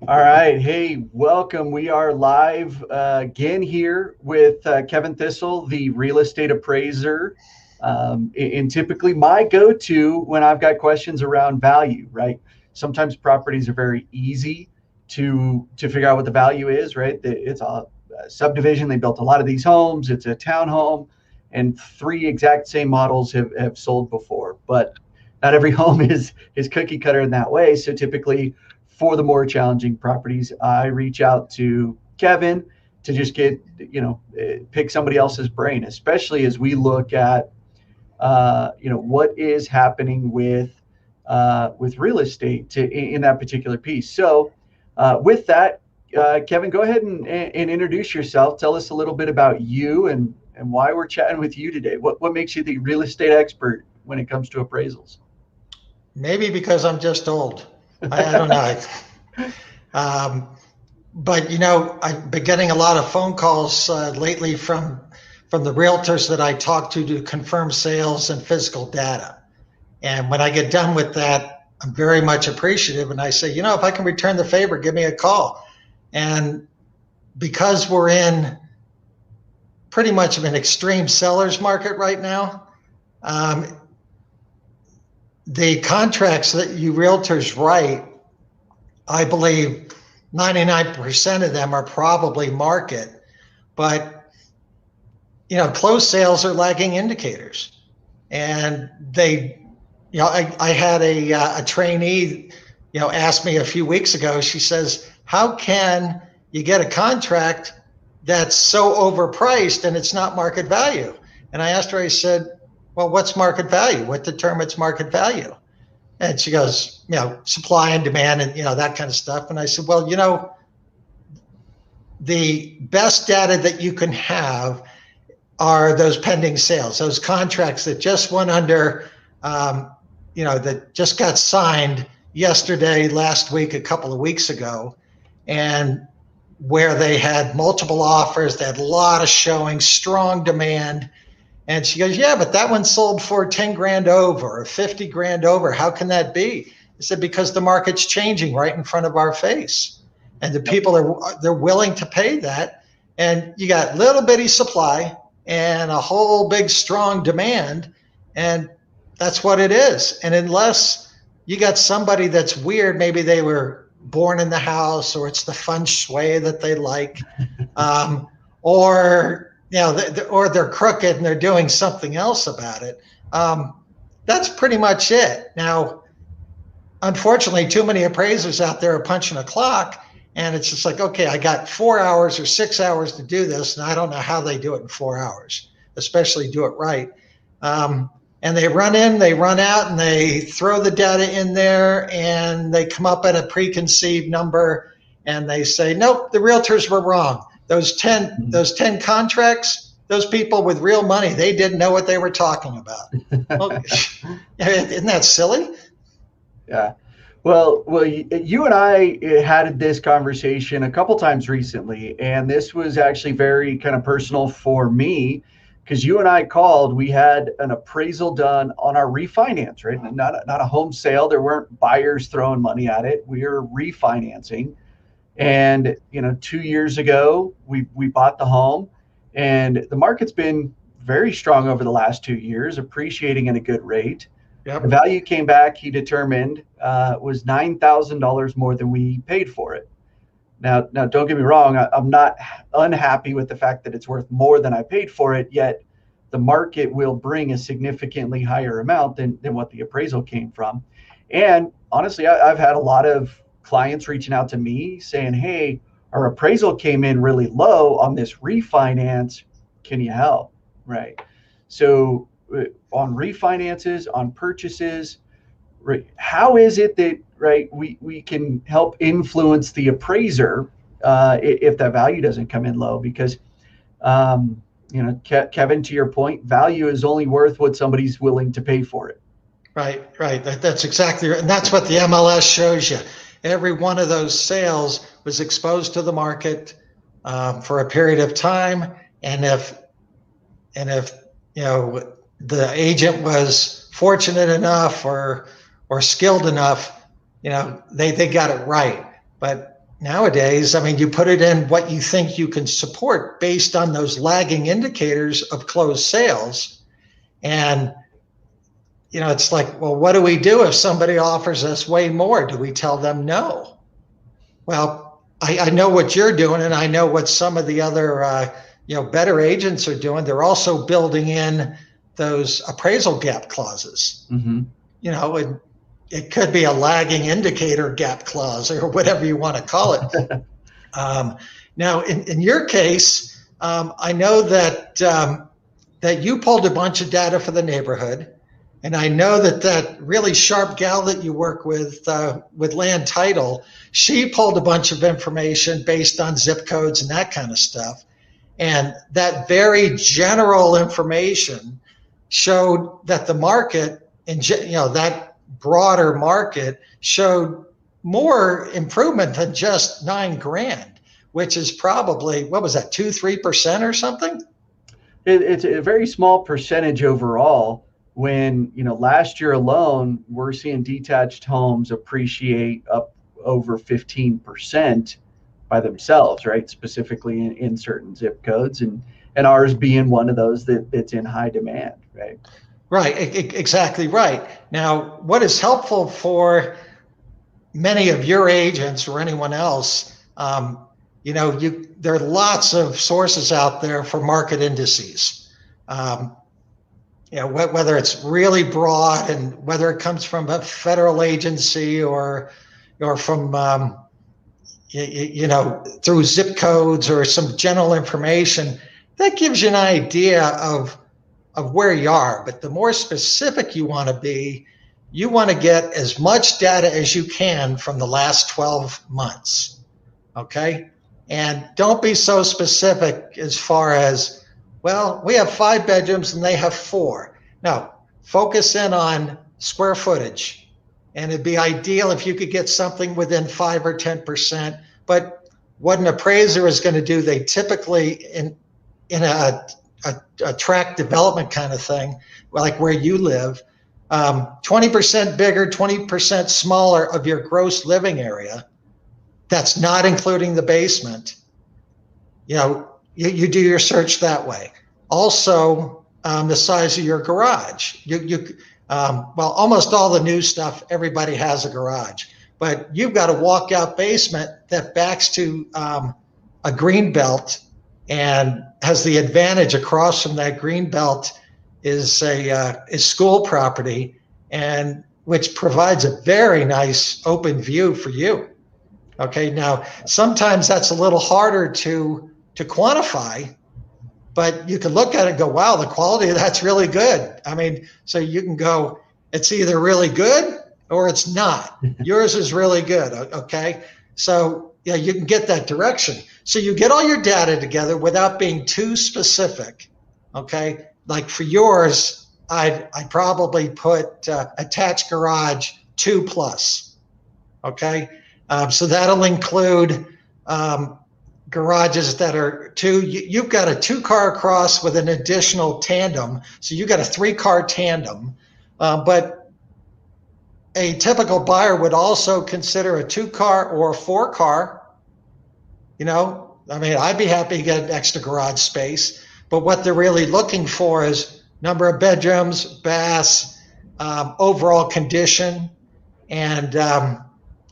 All right. Hey, welcome. We are live again here with Kevin Thistle, the real estate appraiser. And typically my go to when I've got questions around value, right? Sometimes properties are very easy to figure out what the value is, right? It's a subdivision. They built a lot of these homes. It's a townhome, and three exact same models have sold before. But not every home is cookie cutter in that way. So typically, for the more challenging properties, I reach out to Kevin to just get, pick somebody else's brain, especially as we look at, what is happening with real estate in that particular piece. So, with that, Kevin, go ahead and introduce yourself. Tell us a little bit about you and why we're chatting with you today. What makes you the real estate expert when it comes to appraisals? Maybe because I'm just old. I don't know. Um, but I've been getting a lot of phone calls lately from the realtors that I talk to confirm sales and physical data. And when I get done with that, I'm very much appreciative. And I say, if I can return the favor, give me a call. And because we're in pretty much of an extreme seller's market right now, um, the contracts that you realtors write, I believe 99% of them are probably market, but closed sales are lagging indicators. And I had a trainee, ask me a few weeks ago. She says, "How can you get a contract that's so overpriced and it's not market value?" And I asked her. I said, "Well, what's market value? What determines market value?" And she goes, supply and demand and, that kind of stuff. And I said, well, the best data that you can have are those pending sales, those contracts that just went under, that just got signed yesterday, last week, a couple of weeks ago, and where they had multiple offers, they had a lot of showing, strong demand. And she goes, yeah, but that one sold for 10 grand over or 50 grand over. How can that be? I said, because the market's changing right in front of our face. And the people they're willing to pay that. And you got little bitty supply and a whole big strong demand. And that's what it is. And unless you got somebody that's weird, maybe they were born in the house or it's the feng shui that they like, or or they're crooked and they're doing something else about it. That's pretty much it. Now, unfortunately, too many appraisers out there are punching a clock, and it's just like, okay, I got 4 hours or 6 hours to do this, and I don't know how they do it in 4 hours, especially do it right. And they run in, they run out, and they throw the data in there, and they come up at a preconceived number, and they say, nope, the realtors were wrong. Those ten contracts, those people with real money, they didn't know what they were talking about. Well, isn't that silly? Yeah. Well, you and I had this conversation a couple times recently, and this was actually very kind of personal for me because you and I called. We had an appraisal done on our refinance, right? Not a home sale. There weren't buyers throwing money at it. We were refinancing, and 2 years ago we bought the home, and the market's been very strong over the last 2 years, appreciating at a good rate. The Yep. value came back, he determined, was $9,000 more than we paid for it. Now, don't get me wrong. I'm not unhappy with the fact that it's worth more than I paid for it. Yet, the market will bring a significantly higher amount than what the appraisal came from. And honestly, I've had a lot of clients reaching out to me saying, "Hey, our appraisal came in really low on this refinance. Can you help?" Right. So, on refinances, on purchases, right, how is it that, right, we can help influence the appraiser if that value doesn't come in low? Because Kevin, to your point, value is only worth what somebody's willing to pay for it. Right, right. That's exactly right. And that's what the MLS shows you. Every one of those sales was exposed to the market for a period of time. And if you know the agent was fortunate enough or skilled enough, they got it right. But nowadays, I mean, you put it in what you think you can support based on those lagging indicators of closed sales. And, it's like, well, what do we do if somebody offers us way more? Do we tell them no? Well, I know what you're doing, and I know what some of the other, better agents are doing. They're also building in those appraisal gap clauses. Mm-hmm. And it could be a lagging indicator gap clause or whatever you want to call it. Now, in your case, I know that you pulled a bunch of data for the neighborhood, and I know that really sharp gal that you work with land title, she pulled a bunch of information based on zip codes and that kind of stuff, and that very general information showed that the market, that broader market showed more improvement than just $9,000, which is probably, what was that, 2-3% or something? It's a very small percentage overall. When last year alone, we're seeing detached homes appreciate up over 15% by themselves, right? Specifically in certain zip codes, and ours being one of those that's in high demand, right? Right, exactly right. Now, what is helpful for many of your agents or anyone else, there are lots of sources out there for market indices. Whether it's really broad and whether it comes from a federal agency or from through zip codes or some general information, that gives you an idea of where you are. But the more specific you want to be, you want to get as much data as you can from the last 12 months. Okay? And don't be so specific as far as, well, we have 5 bedrooms and they have 4. No, focus in on square footage. And it'd be ideal if you could get something within 5 or 10%. But what an appraiser is going to do, they typically, in a tract development kind of thing, like where you live, 20% bigger, 20% smaller of your gross living area. That's not including the basement. You do your search that way. Also, the size of your garage. Almost all the new stuff, everybody has a garage, but you've got a walkout basement that backs to a green belt and has the advantage across from that green belt is school property, and which provides a very nice open view for you. Okay, now sometimes that's a little harder to quantify, but you can look at it and go, wow, the quality of that's really good. I mean, so you can go, it's either really good or it's not. Yours is really good. Okay, so yeah, you can get that direction. So you get all your data together without being too specific. Okay, like for yours, I'd probably put attached garage 2+. Okay, so that'll include garages that are 2. You've got a 2-car cross with an additional tandem, so you got a 3-car tandem. But a typical buyer would also consider a 2-car or a 4-car. I'd be happy to get extra garage space, but what they're really looking for is number of bedrooms, baths, overall condition, and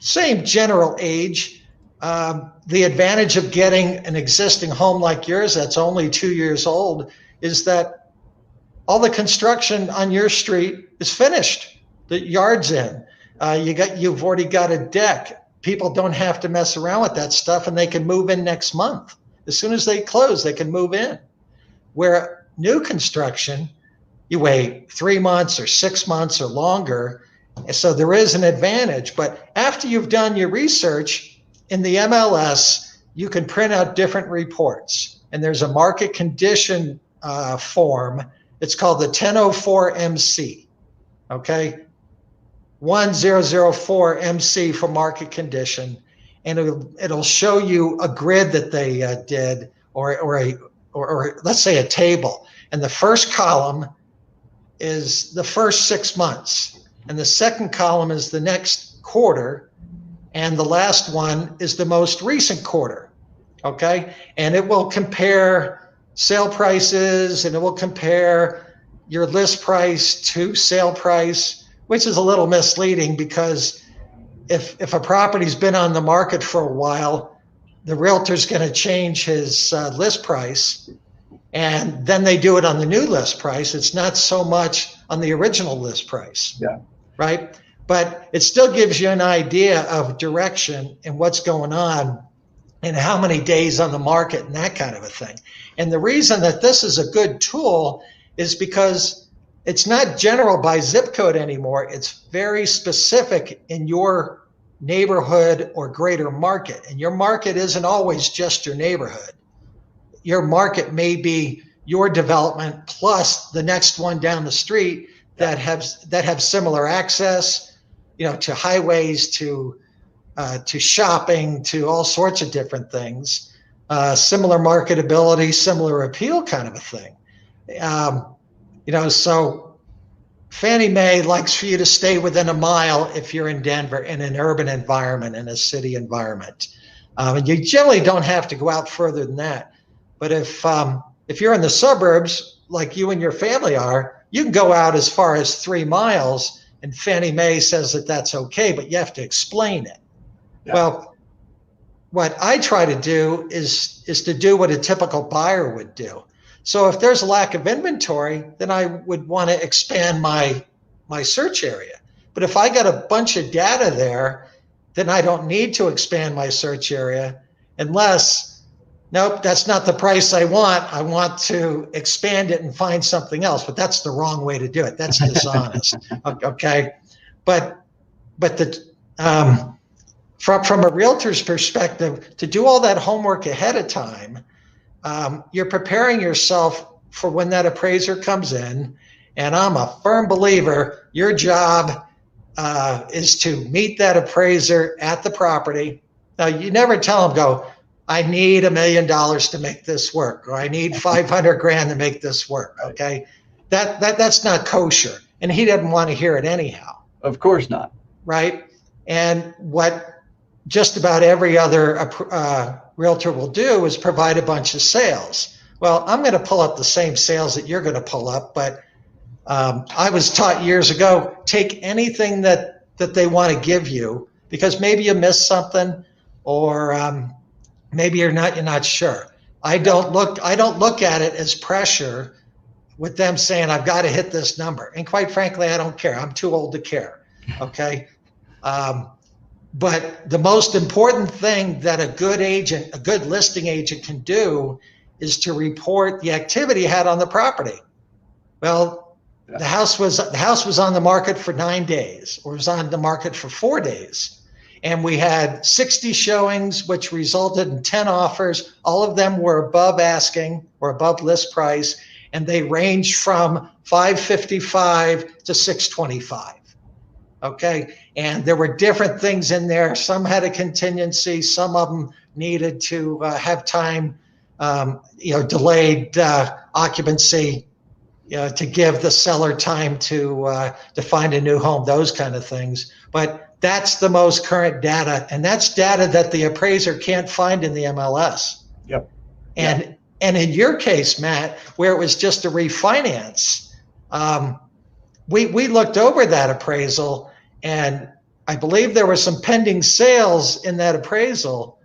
same general age. The advantage of getting an existing home like yours that's only 2 years old is that all the construction on your street is finished. The yard's in. You've already got a deck. People don't have to mess around with that stuff, and they can move in next month. As soon as they close, they can move in. Where new construction, you wait 3 months or 6 months or longer. So there is an advantage. But after you've done your research in the MLS, you can print out different reports. And there's a market condition form. It's called the 1004 MC. Okay, 1004 MC for market condition, and it'll show you a grid that they did, or let's say a table. And the first column is the first 6 months, and the second column is the next quarter, and the last one is the most recent quarter. Okay, and it will compare sale prices, and it will compare your list price to sale price, which is a little misleading because if a property's been on the market for a while, the realtor's going to change his list price, and then they do it on the new list price. It's not so much on the original list price. Yeah. Right? But it still gives you an idea of direction and what's going on and how many days on the market and that kind of a thing. And the reason that this is a good tool is because it's not general by zip code anymore. It's very specific in your neighborhood or greater market. And your market isn't always just your neighborhood. Your market may be your development plus the next one down the street that have similar access, to highways, to shopping, to all sorts of different things, similar marketability, similar appeal kind of a thing. So Fannie Mae likes for you to stay within a mile if you're in Denver in an urban environment, in a city environment. And you generally don't have to go out further than that. But if you're in the suburbs, like you and your family are, you can go out as far as 3 miles, and Fannie Mae says that that's okay, but you have to explain it. Yeah. Well, what I try to do is to do what a typical buyer would do. So if there's a lack of inventory, then I would want to expand my search area. But if I got a bunch of data there, then I don't need to expand my search area unless, nope, that's not the price I want. I want to expand it and find something else, but that's the wrong way to do it. That's dishonest. Okay. But from a realtor's perspective, to do all that homework ahead of time, you're preparing yourself for when that appraiser comes in. And I'm a firm believer, your job is to meet that appraiser at the property. Now, you never tell them, go, I need $1 million to make this work, or I need 500 grand to make this work. Okay. That's not kosher. And he doesn't want to hear it anyhow. Of course not. Right. And what just about every other realtor will do is provide a bunch of sales. Well, I'm going to pull up the same sales that you're going to pull up, but I was taught years ago, take anything that they want to give you, because maybe you missed something, or maybe you're not sure. I don't look at it as pressure with them saying, I've got to hit this number. And quite frankly, I don't care. I'm too old to care. Okay. But the most important thing that a good listing agent can do is to report the activity had on the property. Well, the house was on the market for 9 days, or was on the market for 4 days. And we had 60 showings, which resulted in 10 offers. All of them were above asking or above list price. And they ranged from $555 to $625. Okay. And there were different things in there. Some had a contingency. Some of them needed to have time, delayed occupancy, to give the seller time to find a new home, those kind of things. But that's the most current data. And that's data that the appraiser can't find in the MLS. Yep. And in your case, Matt, where it was just a refinance, we looked over that appraisal, and I believe there were some pending sales in that appraisal,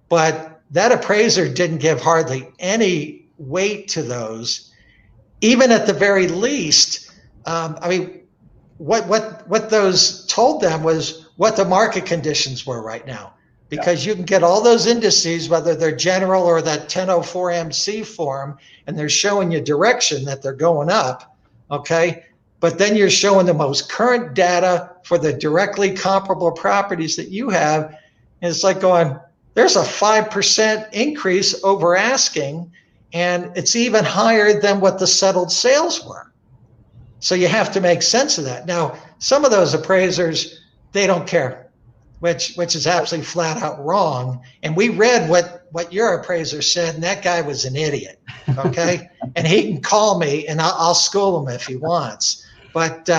but that appraiser didn't give hardly any weight to those. Even at the very least, what those told them was what the market conditions were right now. Because you can get all those indices, whether they're general or that 1004MC form, and they're showing you direction that they're going up, okay? But then you're showing the most current data for the directly comparable properties that you have. And it's like going, there's a 5% increase over asking, and it's even higher than what the settled sales were. So you have to make sense of that. Now, some of those appraisers, they don't care. Which is absolutely flat out wrong. And we read what your appraiser said, and that guy was an idiot, okay? And he can call me, and I'll school him if he wants. But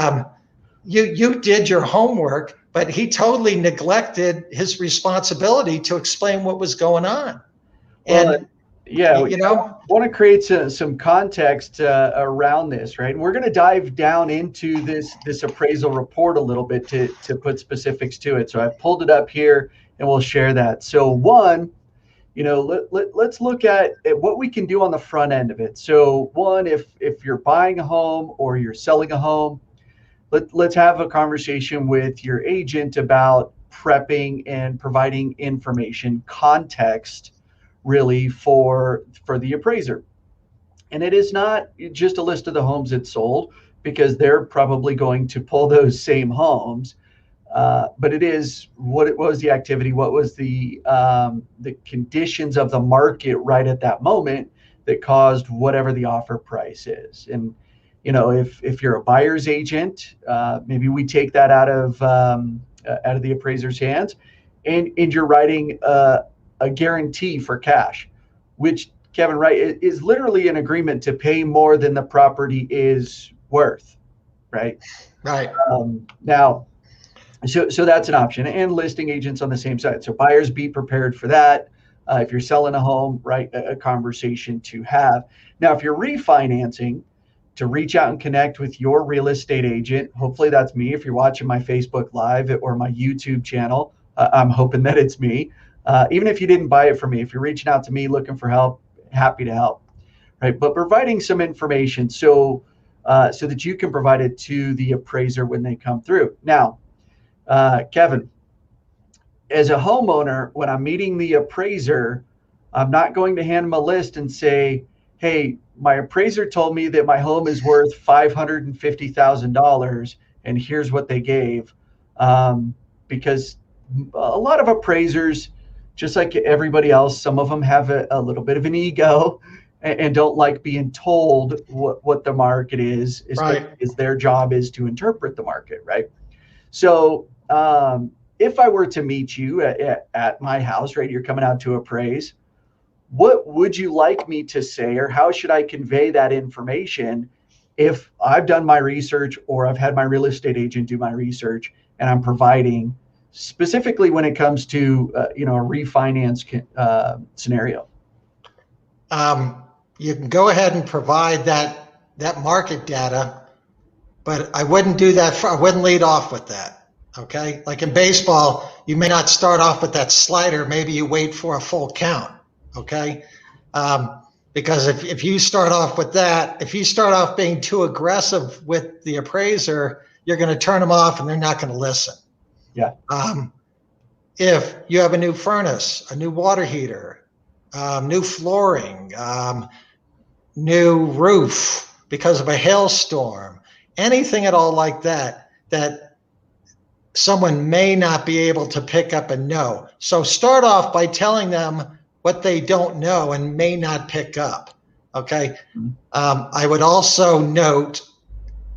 you did your homework, but he totally neglected his responsibility to explain what was going on. Well, And, yeah, you know, want to create some context around this, right? And we're going to dive down into this appraisal report a little bit to put specifics to it. So I've pulled it up here, and we'll share that. So one, let's look at what we can do on the front end of it. So one, if you're buying a home or you're selling a home, let's have a conversation with your agent about prepping and providing information, context, really for the appraiser. And it is not just a list of the homes it sold, because they're probably going to pull those same homes. But it is what was the activity, what was the conditions of the market right at that moment that caused whatever the offer price is. And if you're a buyer's agent, maybe we take that out of the appraiser's hands, and you're writing a guarantee for cash, which, Kevin, right, is literally an agreement to pay more than the property is worth, right? Right. Now, so that's an option, and listing agents on the same side. So buyers, be prepared for that. If you're selling a home, right, a conversation to have. Now, if you're refinancing, to reach out and connect with your real estate agent. Hopefully that's me. If you're watching my Facebook Live or my YouTube channel, I'm hoping that it's me. Even if you didn't buy it from me, if you're reaching out to me looking for help, happy to help, right? But providing some information so that you can provide it to the appraiser when they come through. Now, Kevin, as a homeowner, when I'm meeting the appraiser, I'm not going to hand them a list and say, hey, my appraiser told me that my home is worth $550,000, and here's what they gave. Because a lot of appraisers, just like everybody else, some of them have a little bit of an ego and don't like being told what the market is, right. Is their job is to interpret the market, right? So if I were to meet you at my house, right, you're coming out to appraise, what would you like me to say, or how should I convey that information if I've done my research or I've had my real estate agent do my research and I'm providing specifically when it comes to a refinance scenario? You can go ahead and provide that market data, but I wouldn't do that. I wouldn't lead off with that. Okay, like in baseball, you may not start off with that slider. Maybe you wait for a full count. Okay, because if you start off with that, if you start off being too aggressive with the appraiser, you're going to turn them off and they're not going to listen. Yeah. If you have a new furnace, a new water heater, new flooring, new roof because of a hailstorm, anything at all like that someone may not be able to pick up and know. So start off by telling them what they don't know and may not pick up. Okay. I would also note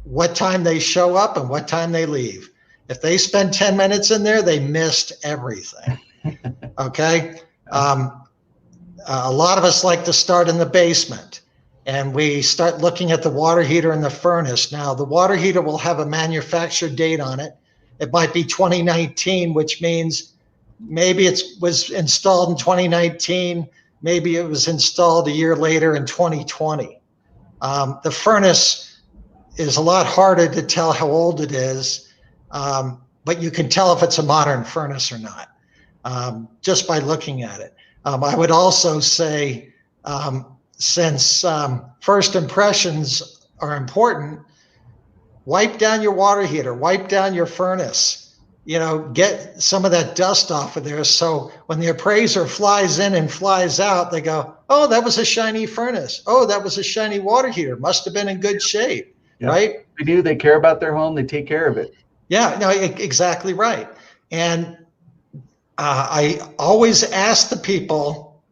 what time they show up and what time they leave. If they spend 10 minutes in there, they missed everything. Okay. A lot of us like to start in the basement, and we start looking at the water heater and the furnace. Now, the water heater will have a manufacturer date on it. It might be 2019, which means maybe it was installed in 2019. Maybe it was installed a year later in 2020. The furnace is a lot harder to tell how old it is, but you can tell if it's a modern furnace or not just by looking at it. I would also say, since first impressions are important, wipe down your water heater, wipe down your furnace, get some of that dust off of there. So when the appraiser flies in and flies out, they go, oh, that was a shiny furnace. Oh, that was a shiny water heater. Must have been in good shape, Yeah. right? They do. They care about their home. They take care of it. Yeah, no, exactly right. And I always ask the people,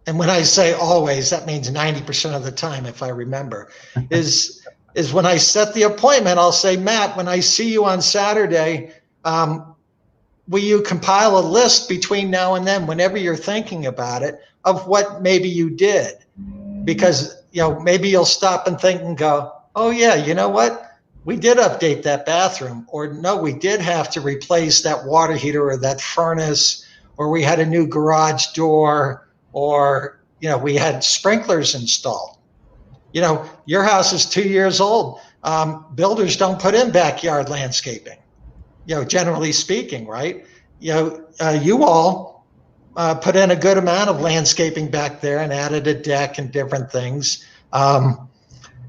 and when I say always, that means 90% of the time, if I remember, is when I set the appointment, I'll say, Matt, when I see you on Saturday, will you compile a list between now and then, whenever you're thinking about it, of what maybe you did? Because, maybe you'll stop and think and go, oh yeah, you know what? we did update that bathroom, or no, we did have to replace that water heater or that furnace, or we had a new garage door, or we had sprinklers installed. Your house is 2 years old. Builders don't put in backyard landscaping, generally speaking, right? You all put in a good amount of landscaping back there and added a deck and different things. So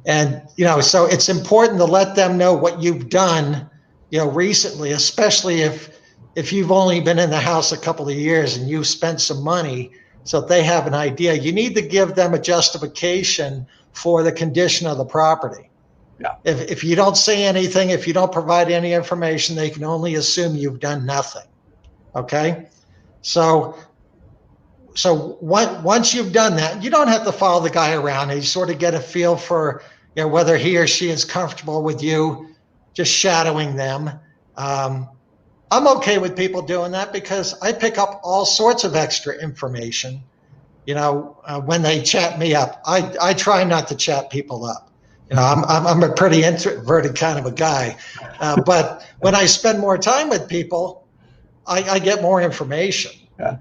it's important to let them know what you've done, recently, especially if you've only been in the house a couple of years and you've spent some money, so that they have an idea. You need to give them a justification for the condition of the property. Yeah. If you don't say anything, if you don't provide any information, they can only assume you've done nothing. Okay? So once you've done that, you don't have to follow the guy around. You sort of get a feel for whether he or she is comfortable with you just shadowing them. I'm okay with people doing that because I pick up all sorts of extra information. When they chat me up, I try not to chat people up. I'm a pretty introverted kind of a guy, but when I spend more time with people, I get more information. Yeah.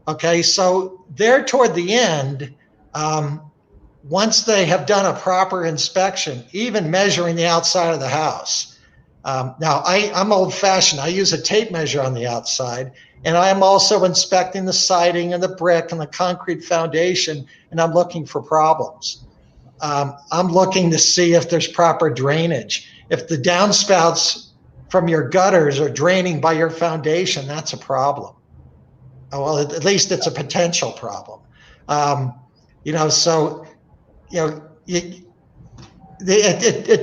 Okay, so there toward the end, once they have done a proper inspection, even measuring the outside of the house. Now, I'm old-fashioned. I use a tape measure on the outside, and I am also inspecting the siding and the brick and the concrete foundation, and I'm looking for problems. I'm looking to see if there's proper drainage. If the downspouts from your gutters are draining by your foundation, that's a problem. Well, at least it's a potential problem. It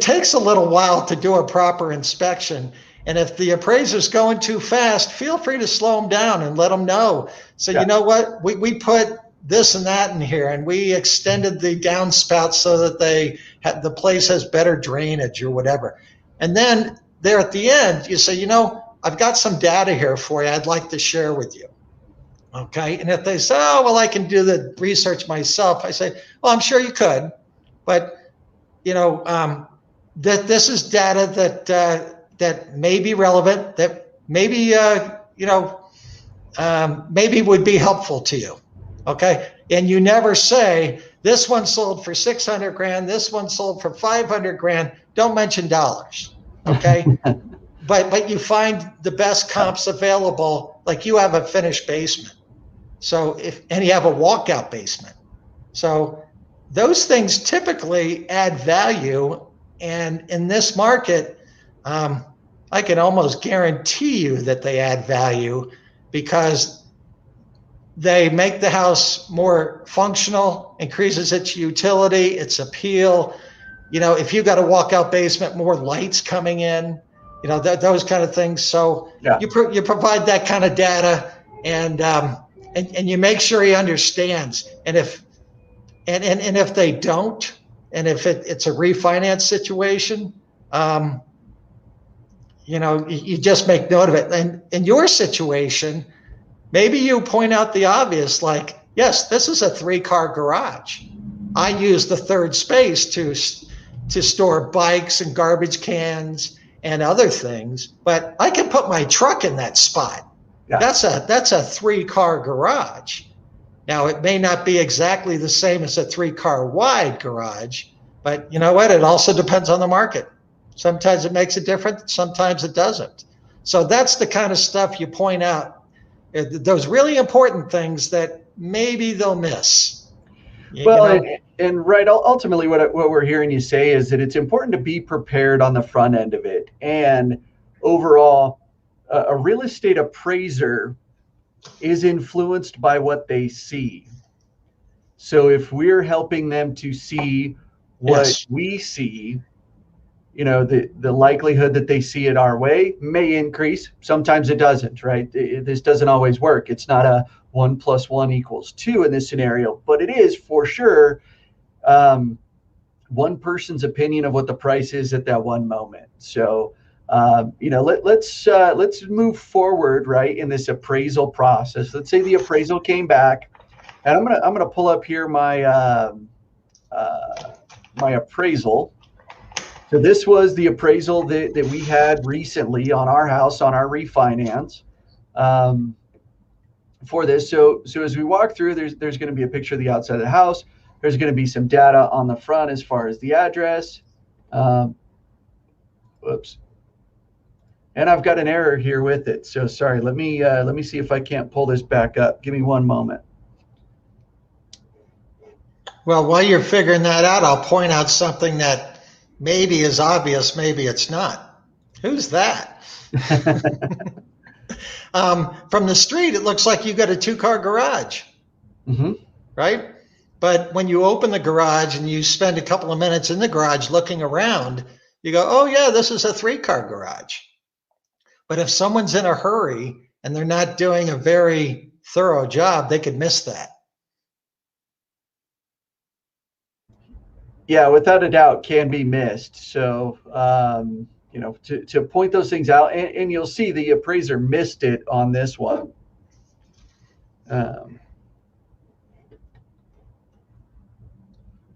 takes a little while to do a proper inspection. And if the appraiser's going too fast, feel free to slow them down and let them know. So, Yeah. You know what, we put this and that in here, and we extended the downspouts so that the place has better drainage or whatever. And then there at the end, you say, I've got some data here for you I'd like to share with you. Okay. And if they say, oh, well, I can do the research myself, I say, well, I'm sure you could, but that this is data that may be relevant, that maybe maybe would be helpful to you. Okay. And you never say this one sold for 600 grand, this one sold for 500 grand. Don't mention dollars. Okay. but you find the best comps available, like you have a finished basement. So and you have a walkout basement. So those things typically add value. And in this market, I can almost guarantee you that they add value because they make the house more functional, increases its utility, its appeal. If you've got a walkout basement, more lights coming in, those kind of things. So yeah. You provide that kind of data, and you make sure he understands. And if they don't, and if it's a refinance situation, you just make note of it. And in your situation, maybe you point out the obvious, like, yes, this is a 3-car garage. I use the third space to store bikes and garbage cans and other things, but I can put my truck in that spot. Yeah. That's a 3-car garage. Now, it may not be exactly the same as a 3-car wide garage, but you know what? It also depends on the market. Sometimes it makes a difference, sometimes it doesn't. So that's the kind of stuff you point out, those really important things that maybe they'll miss. And right, ultimately what we're hearing you say is that it's important to be prepared on the front end of it. And overall, a real estate appraiser is influenced by what they see. So if we're helping them to see what yes. we see, the likelihood that they see it our way may increase. Sometimes it doesn't, right? This doesn't always work. It's not a 1 + 1 = 2 in this scenario, but it is for sure one person's opinion of what the price is at that one moment. So let's move forward, right, in this appraisal process. Let's say the appraisal came back, and I'm gonna pull up here my my appraisal. So this was the appraisal that we had recently on our house on our refinance. Um, for this. So as we walk through, there's going to be a picture of the outside of the house. There's going to be some data on the front as far as the address. Um, whoops. And I've got an error here with it. So sorry. Let me see if I can't pull this back up. Give me one moment. Well, while you're figuring that out, I'll point out something that maybe is obvious, maybe it's not. Who's that? From the street, it looks like you got a 2-car garage, right? But when you open the garage and you spend a couple of minutes in the garage looking around, you go, oh yeah, this is a 3-car garage. But if someone's in a hurry and they're not doing a very thorough job, they could miss that. Yeah, without a doubt, can be missed. So, to point those things out, and you'll see the appraiser missed it on this one.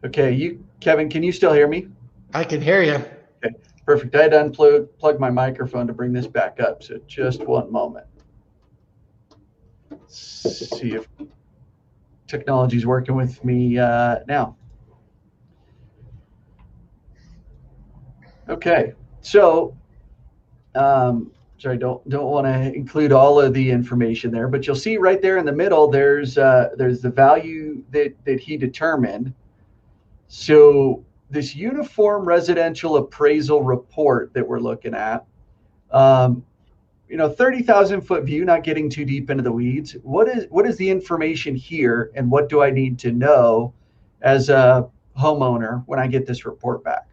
Okay, Kevin, can you still hear me? I can hear you. Okay, perfect. I had to unplug my microphone to bring this back up. So just one moment. Let's see if technology's working with me now. Okay, so sorry, don't want to include all of the information there, but you'll see right there in the middle, there's the value that he determined. So this uniform residential appraisal report that we're looking at, 30,000 foot view, not getting too deep into the weeds. What is the information here, and what do I need to know as a homeowner when I get this report back?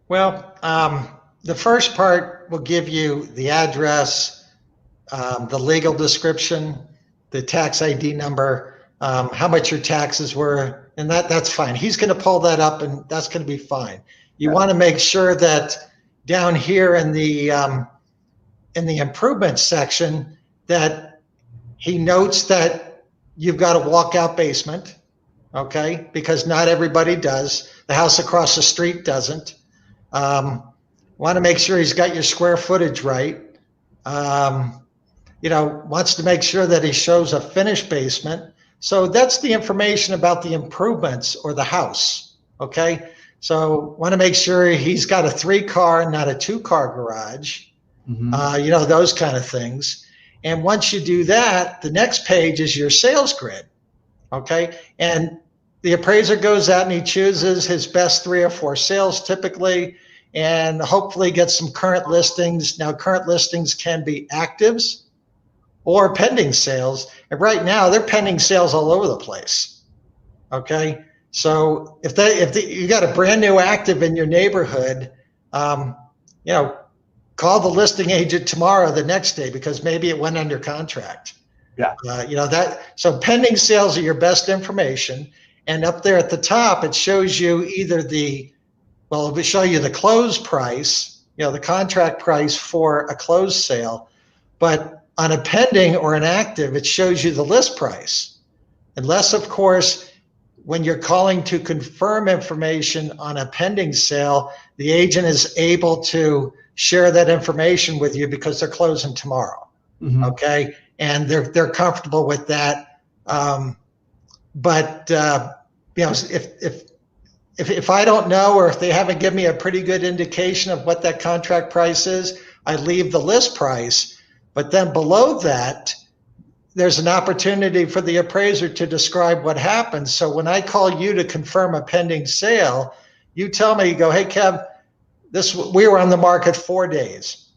Well, the first part will give you the address, the legal description, the tax ID number, how much your taxes were, and that's fine. He's going to pull that up, and that's going to be fine. You want to make sure that down here in the improvement section that he notes that you've got a walkout basement, okay? Because not everybody does. The house across the street doesn't. Want to make sure he's got your square footage right. Wants to make sure that he shows a finished basement. So that's the information about the improvements or the house, okay? So want to make sure he's got a 3-car, not a 2-car garage, those kind of things. And once you do that, the next page is your sales grid, okay? And the appraiser goes out and he chooses his best 3 or 4 sales typically, and hopefully gets some current listings. Now, current listings can be actives or pending sales. And right now, they're pending sales all over the place. Okay, so if you got a brand new active in your neighborhood, call the listing agent tomorrow, the next day, because maybe it went under contract. Yeah. So pending sales are your best information. And up there at the top, it shows you either it will show you the close price, the contract price for a closed sale. But on a pending or an active, it shows you the list price. Unless, of course, when you're calling to confirm information on a pending sale, the agent is able to share that information with you because they're closing tomorrow. Okay. And they're comfortable with that. If I don't know, or if they haven't given me a pretty good indication of what that contract price is, I leave the list price. But then below that, there's an opportunity for the appraiser to describe what happens. So when I call you to confirm a pending sale, you tell me, you go, hey, Kev, we were on the market 4 days,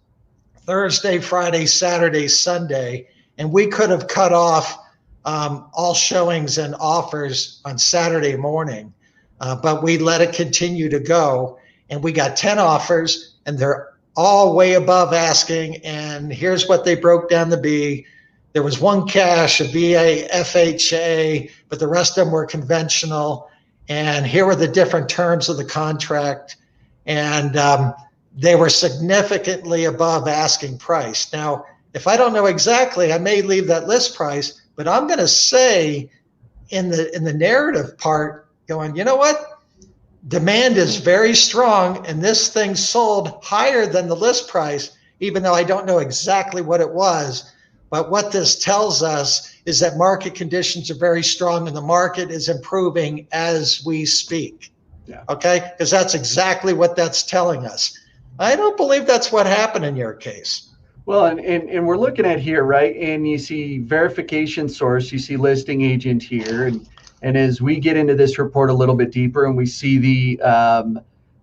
Thursday, Friday, Saturday, Sunday, and we could have cut off all showings and offers on Saturday morning, but we let it continue to go, and we got 10 offers, and they're all way above asking, and here's what they broke down to be. There was one cash, a VA, FHA, but the rest of them were conventional, and here were the different terms of the contract, and they were significantly above asking price. Now, if I don't know exactly, I may leave that list price, but I'm going to say in the narrative part, going, you know what? demand is very strong, and this thing sold higher than the list price, even though I don't know exactly what it was. But what this tells us is that market conditions are very strong and the market is improving as we speak. Yeah. Okay? Because that's exactly what that's telling us. I don't believe that's what happened in your case. Well, and we're looking at here, right? And you see verification source, you see listing agent here, and as we get into this report a little bit deeper, and we see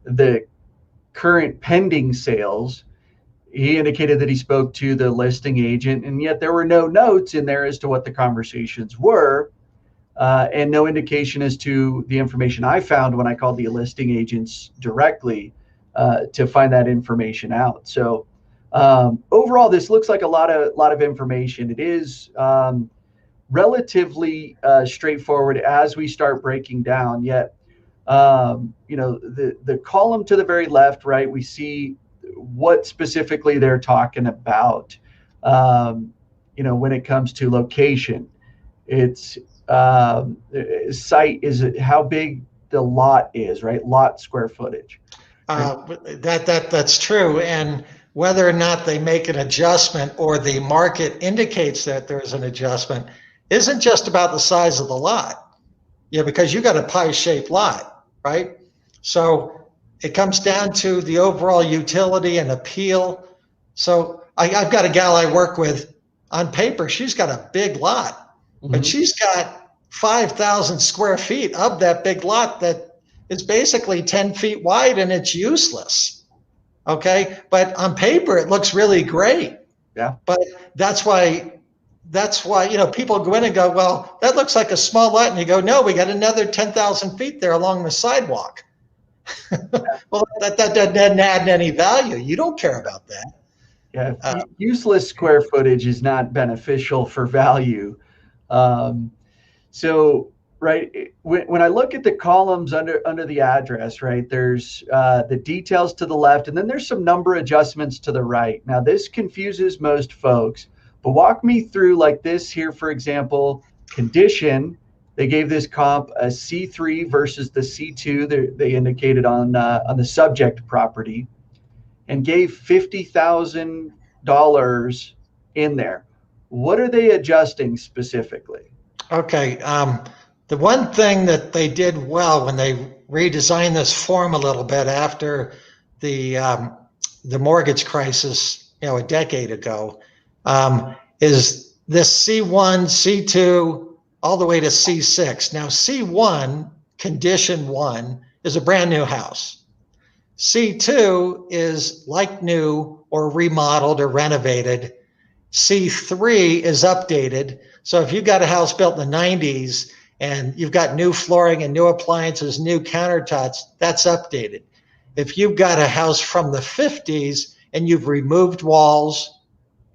the current pending sales, he indicated that he spoke to the listing agent, and yet there were no notes in there as to what the conversations were, and no indication as to the information I found when I called the listing agents directly to find that information out. So overall, this looks like a lot of information. It is relatively straightforward as we start breaking down. Yet, the column to the very left, right? We see what specifically they're talking about. When it comes to location, it's site is how big the lot is, right? Lot square footage. That's true. And whether or not they make an adjustment or the market indicates that there's an adjustment isn't just about the size of the lot. Yeah, because you got a pie-shaped lot, right? So it comes down to the overall utility and appeal. So I've got a gal I work with. On paper, she's got a big lot, but she's got 5,000 square feet of that big lot that is basically 10 feet wide and it's useless. Okay. But on paper, it looks really great. Yeah. But that's why, people go in and go, well, that looks like a small lot. And you go, no, we got another 10,000 feet there along the sidewalk. Well, that doesn't add any value. You don't care about that. Yeah, useless square footage is not beneficial for value. So, right, when I look at the columns under the address, right, there's the details to the left, and then there's some number adjustments to the right. Now, this confuses most folks, but walk me through like this here, for example, condition. They gave this comp a C3 versus the C2 they indicated on the subject property, and gave $50,000 in there. What are they adjusting specifically? Okay. The one thing that they did well when they redesigned this form a little bit after the mortgage crisis, a decade ago, is this C1, C2, all the way to C6. Now, C1, condition 1, is a brand new house. C2 is like new or remodeled or renovated. C3 is updated. So if you've got a house built in the 90s and you've got new flooring and new appliances, new countertops, that's updated. If you've got a house from the 50s and you've removed walls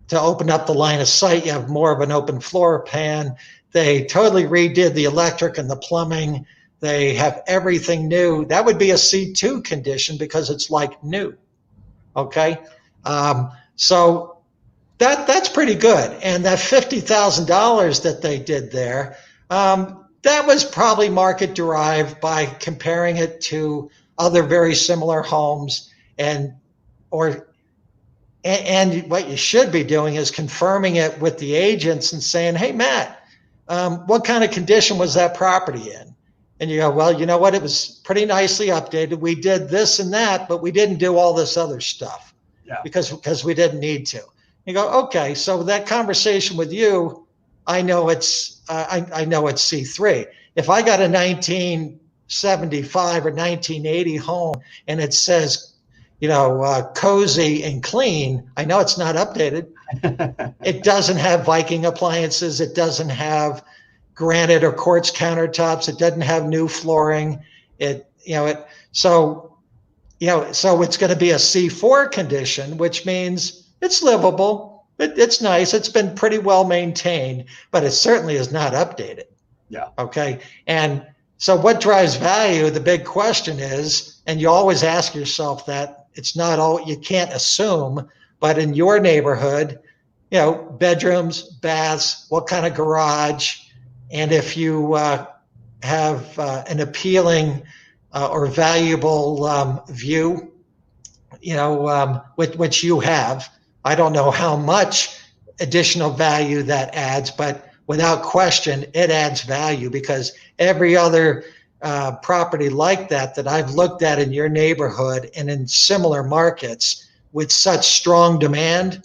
to open up the line of sight, you have more of an open floor plan. They totally redid the electric and the plumbing. They have everything new. That would be a C2 condition because it's like new. Okay. So that's pretty good. And that $50,000 that they did there, that was probably market derived by comparing it to other very similar homes. And what you should be doing is confirming it with the agents and saying, hey, Matt, what kind of condition was that property in? And you go, well, you know what? It was pretty nicely updated. We did this and that, but we didn't do all this other stuff because we didn't need to. You go, okay, so that conversation with you, I know it's C3. If I got a 1975 or 1980 home and it says, cozy and clean, I know it's not updated. It doesn't have Viking appliances. It doesn't have granite or quartz countertops. It doesn't have new flooring. So it's going to be a C4 condition, which means it's livable. It's nice. It's been pretty well maintained, but it certainly is not updated. Yeah. Okay. And so what drives value? The big question is, and you always ask yourself that it's not all, you can't assume, but in your neighborhood, bedrooms, baths, what kind of garage, and if you have an appealing or valuable view, which you have. I don't know how much additional value that adds, but without question, it adds value, because every other property like that I've looked at in your neighborhood and in similar markets with such strong demand,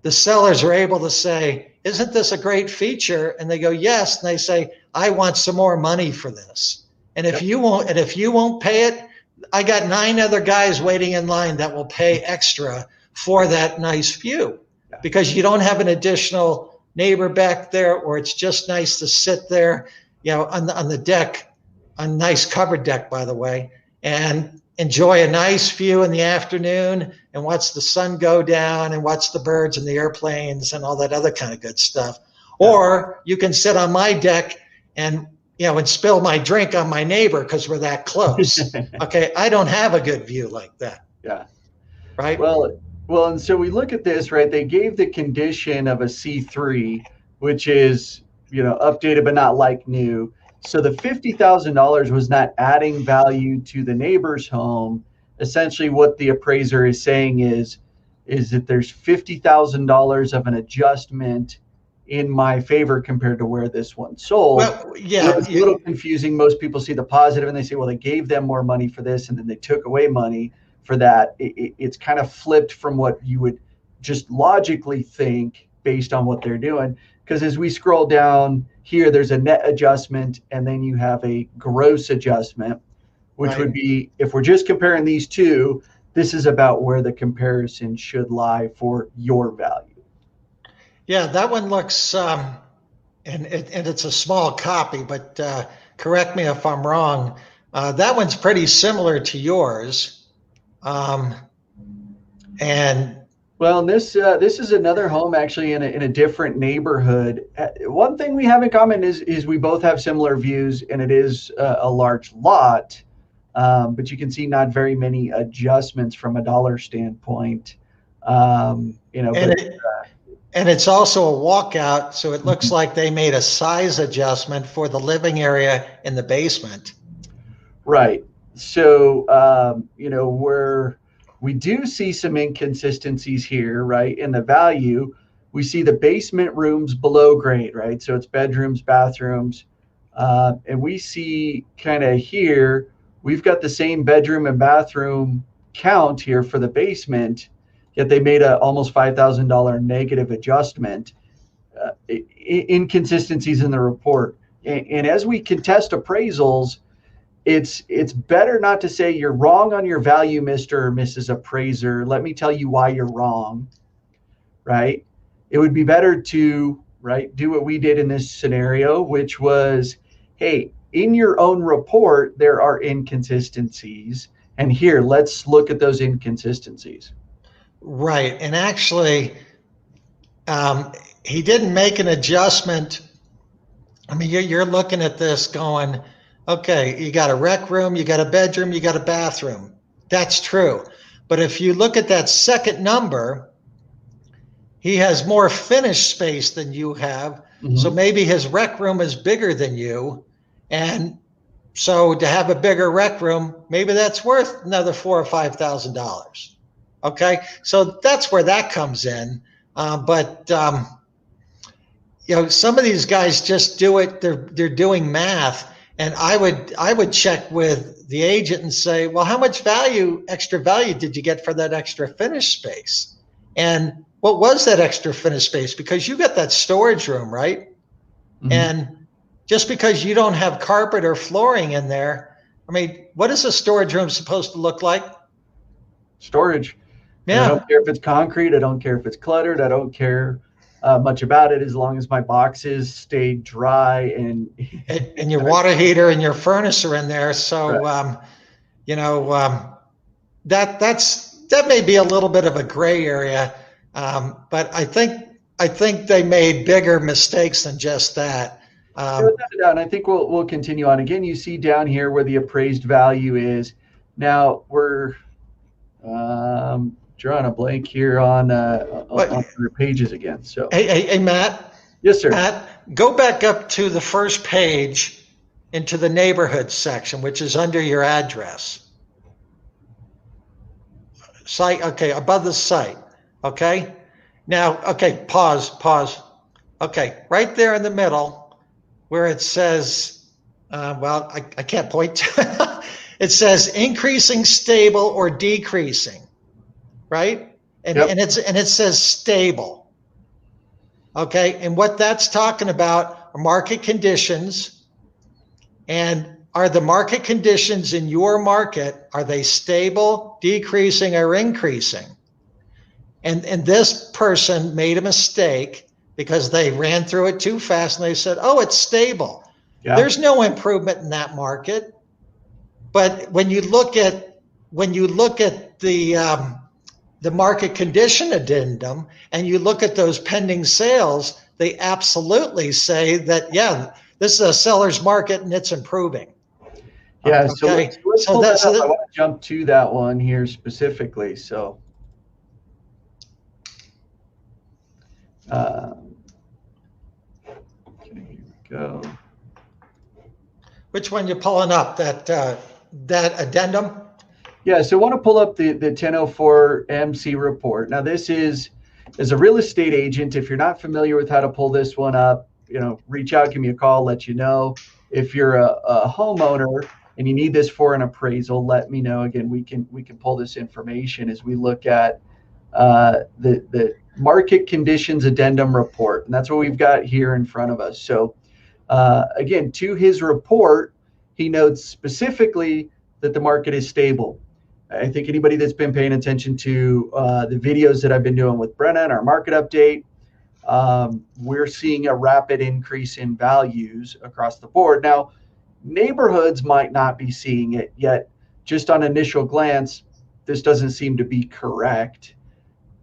the sellers are able to say, isn't this a great feature? And they go, yes. And they say, I want some more money for this. And if you won't pay it, I got 9 other guys waiting in line that will pay extra for that nice view, because you don't have an additional neighbor back there, or it's just nice to sit there, on the deck, a nice covered deck, by the way, and enjoy a nice view in the afternoon and watch the sun go down and watch the birds and the airplanes and all that other kind of good stuff. Or you can sit on my deck and spill my drink on my neighbor because we're that close. Okay, I don't have a good view like that. Yeah. Right. Well, and so we look at this, right? They gave the condition of a C3, which is, updated but not like new. So the $50,000 was not adding value to the neighbor's home. Essentially, what the appraiser is saying is that there's $50,000 of an adjustment in my favor compared to where this one sold. Well, yeah, it's a little confusing. Most people see the positive and they say, well, they gave them more money for this and then they took away money for that. It's kind of flipped from what you would just logically think based on what they're doing. Because as we scroll down here, there's a net adjustment and then you have a gross adjustment, which would be, if we're just comparing these two, this is about where the comparison should lie for your value. Yeah, that one looks, and it's a small copy, but correct me if I'm wrong. That one's pretty similar to yours. And well, this is another home actually in a different neighborhood. One thing we have in common is we both have similar views, and it is a large lot, but you can see not very many adjustments from a dollar standpoint. And it's also a walkout, so it looks like they made a size adjustment for the living area in the basement. Right. So we do see some inconsistencies here, right? In the value, we see the basement rooms below grade, right? So it's bedrooms, bathrooms, and we see kind of here, we've got the same bedroom and bathroom count here for the basement, yet they made a almost $5,000 negative adjustment. Inconsistencies in the report. And as we contest appraisals, it's better not to say you're wrong on your value, Mr. or Mrs. Appraiser. Let me tell you why you're wrong, right? It would be better to, do what we did in this scenario, which was, hey, in your own report, there are inconsistencies. And here, let's look at those inconsistencies. Right. And actually, he didn't make an adjustment. I mean, you're looking at this going, okay, you got a rec room, you got a bedroom, you got a bathroom. That's true. But if you look at that second number, he has more finished space than you have. Mm-hmm. So maybe his rec room is bigger than you. And so to have a bigger rec room, maybe that's worth another $4,000 or $5,000. Okay, so that's where that comes in. But some of these guys just do it. They're doing math, and I would check with the agent and say, well, how much extra value did you get for that extra finished space? And what was that extra finished space? Because you got that storage room, right? Mm-hmm. And just because you don't have carpet or flooring in there, I mean, what is a storage room supposed to look like? Storage. Yeah. I don't care if it's concrete. I don't care if it's cluttered. I don't care much about it as long as my boxes stay dry and your water heater and your furnace are in there. So, right. That may be a little bit of a gray area, but I think they made bigger mistakes than just that. And I think we'll continue on. Again, you see down here where the appraised value is. Now we're drawing a blank here on your pages again. So hey, Matt. Yes, sir. Matt, go back up to the first page into the neighborhood section, which is under your address. Site, okay, above the site, okay? Now, okay, pause. Okay, right there in the middle where it says, well, I can't point to it says increasing, stable, or decreasing, right? And, Yep. and it says stable. Okay, and what that's talking about are market conditions. And are the market conditions in your market, are they stable, decreasing, or increasing? And this person made a mistake because they ran through it too fast and they said, oh, it's stable. Yeah. There's no improvement in that market. But when you look at the market condition addendum and you look at those pending sales, they absolutely say that, yeah, this is a seller's market and it's improving. Yeah, so Okay. let's So pull that that's up. I want to jump to that one here specifically. So, okay, here we go. which one you pulling up? That addendum? Yeah, so I want to pull up the 1004 MC report. Now, this is, as a real estate agent, if you're not familiar with how to pull this one up, reach out, give me a call, let you know. If you're a homeowner and you need this for an appraisal, let me know. Again, we can pull this information as we look at the market conditions addendum report, and that's what we've got here in front of us. So, again, to his report, he notes specifically that the market is stable. I think anybody that's been paying attention to the videos that I've been doing with Brenna and our market update, we're seeing a rapid increase in values across the board. Now, neighborhoods might not be seeing it yet. Just on initial glance, this doesn't seem to be correct,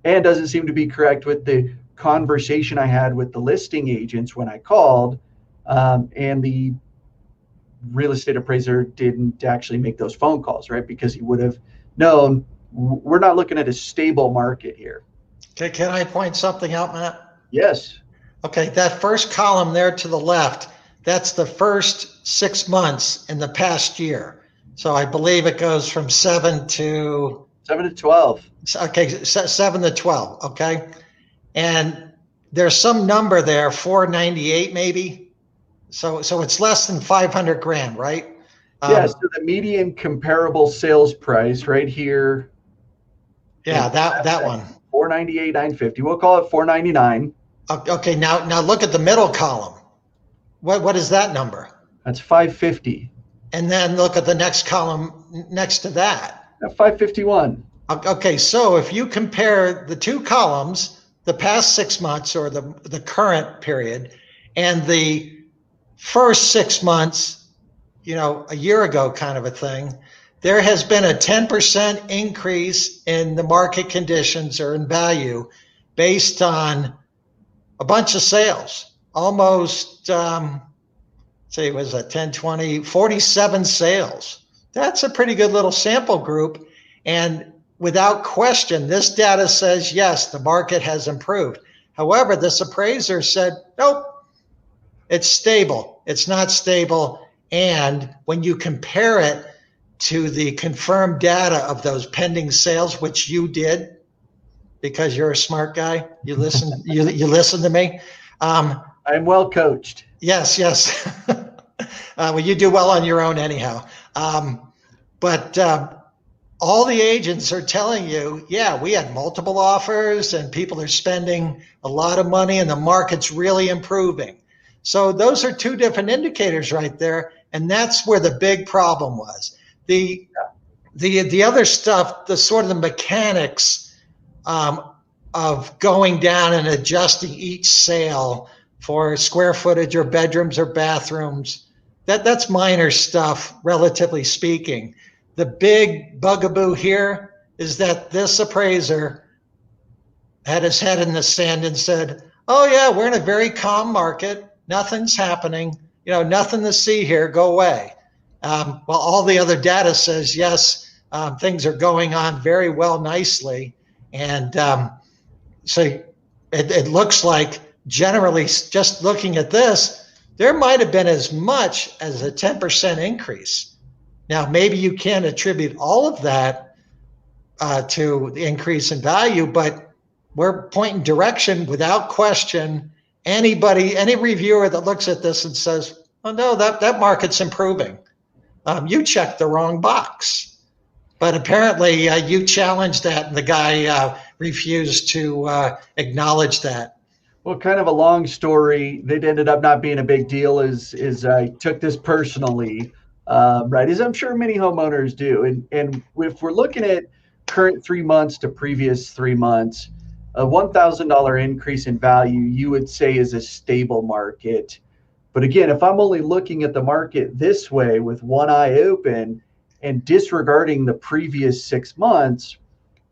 and doesn't seem to be correct with the conversation I had with the listing agents when I called, and the real estate appraiser didn't actually make those phone calls, right? Because he would have known we're not looking at a stable market here. Okay, can I point something out, Matt? Yes. Okay, that first column there to the left, that's the first 6 months in the past year. So I believe it goes from 7 to 12. Okay, 7 to 12. Okay, and there's some number there, 498 maybe. So it's less than 500 grand, right? Yeah. So the median comparable sales price right here. Yeah, that one. 498, 950. We'll call it 499. Okay, now look at the middle column. What is that number? That's 550. And then look at the next column next to that. 551. Okay, so if you compare the two columns, the past 6 months or the current period, and the first 6 months, a year ago kind of a thing, there has been a 10% increase in the market conditions or in value based on a bunch of sales. Almost, say, was that 10, 20, 47 sales. That's a pretty good little sample group. And without question, this data says, yes, the market has improved. However, this appraiser said, nope, it's stable. It's not stable. And when you compare it to the confirmed data of those pending sales, which you did, because you're a smart guy, you listen, you listen to me. I'm well coached. Yes. Well, you do well on your own anyhow. But all the agents are telling you, yeah, we had multiple offers and people are spending a lot of money and the market's really improving. So those are two different indicators right there. And that's where the big problem was. The other stuff, the sort of the mechanics of going down and adjusting each sale for square footage or bedrooms or bathrooms, that's minor stuff, relatively speaking. The big bugaboo here is that this appraiser had his head in the sand and said, oh yeah, we're in a very calm market. Nothing's happening. Nothing to see here. Go away. Well, all the other data says, yes, things are going on very well, nicely. And so it looks like generally, just looking at this, there might have been as much as a 10% increase. Now, maybe you can't attribute all of that to the increase in value, but we're pointing direction without question. Anybody, any reviewer that looks at this and says, "Oh no, that market's improving," you checked the wrong box. But apparently, you challenged that, and the guy refused to acknowledge that. Well, kind of a long story that ended up not being a big deal is I took this personally, right? As I'm sure many homeowners do, and if we're looking at current 3 months to previous 3 months, a $1,000 increase in value, you would say is a stable market. But again, if I'm only looking at the market this way with one eye open and disregarding the previous 6 months,